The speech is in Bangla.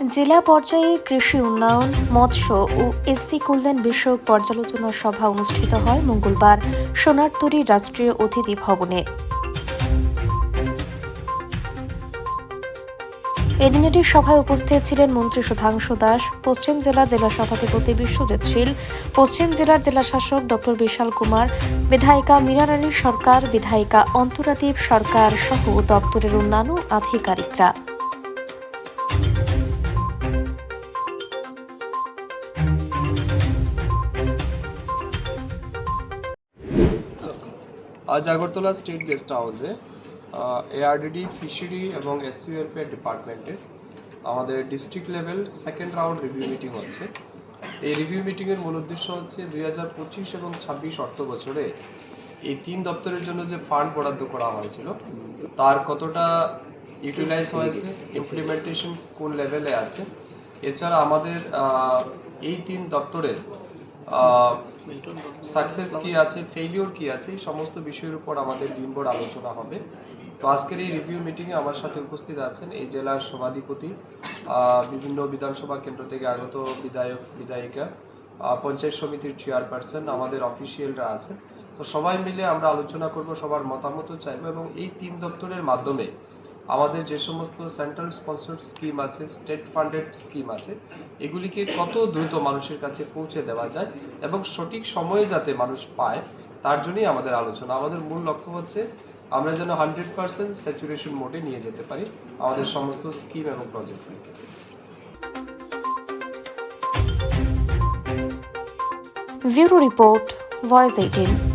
জেলা পর্যায়ে কৃষি উন্নয়ন, মৎস্য ও এসসি কল্যাণ বিষয়ক পর্যালোচনা সভা অনুষ্ঠিত হয় মঙ্গলবার সোনারতরী রাষ্ট্রীয় অতিথি ভবনে। এদিনেরই সভায় উপস্থিত ছিলেন মন্ত্রী সুধাংশু দাস, পশ্চিম জেলা সভাধিপতি বিশ্বজিৎ শীল, পশ্চিম জেলার জেলাশাসক ড বিশাল কুমার, বিধায়িকা মীরা রানী সরকার, বিধায়িকা অন্তরাদীপ সরকার সহ দপ্তরের অন্যান্য আধিকারিকরা। আজ আগরতলা স্টেট গেস্ট হাউসে এআরডিডি ফিশারি এবং এসসি ওয়েলফেয়ার ডিপার্টমেন্টের আমাদের district level second round review meeting হচ্ছে। এই রিভিউ মিটিংয়ের মূল উদ্দেশ্য হচ্ছে 2025 এবং 26 অর্থ বছরে এই 3 দপ্তরের জন্য যে ফান্ড বরাদ্দ করা হয়েছিল তার কতটা ইউটিলাইজ হয়েছে, ইমপ্লিমেন্টেশন কোন লেভেলে আছে, এছাড়া আমাদের এই 3 দপ্তরের সাকসেস কি আছে, ফেইলিওর কি আছে, এই সমস্ত বিষয়ের উপর আমাদের দিনভর আলোচনা হবে। তো আজকের এই রিভিউ মিটিংয়ে আমার সাথে উপস্থিত আছেন এই জেলার সভাধিপতি, বিভিন্ন বিধানসভা কেন্দ্র থেকে আগত বিধায়ক বিধায়িকা, পঞ্চায়েত সমিতির চেয়ারপারসন, আমাদের অফিসিয়ালরা আছেন। তো সবাই মিলে আমরা আলোচনা করব, সবার মতামতও চাইব এবং এই 3 দপ্তরের মাধ্যমে আমাদের যে সমস্ত সেন্ট্রাল স্পন্সর্ড স্কিম আছে, স্টেট ফান্ডেড স্কিম আছে, এগুলিকে কত দ্রুত মানুষের কাছে পৌঁছে দেওয়া যায় এবং সঠিক সময়ে যাতে মানুষ পায় তার জন্যই আমাদের আলোচনা। আমাদের মূল লক্ষ্য হচ্ছে আমরা যেন 100% স্যাচুরেশন মোডে নিয়ে যেতে পারি আমাদের সমস্ত স্কিম এবং প্রজেক্টগুলিকে। Bureau report, voice 18।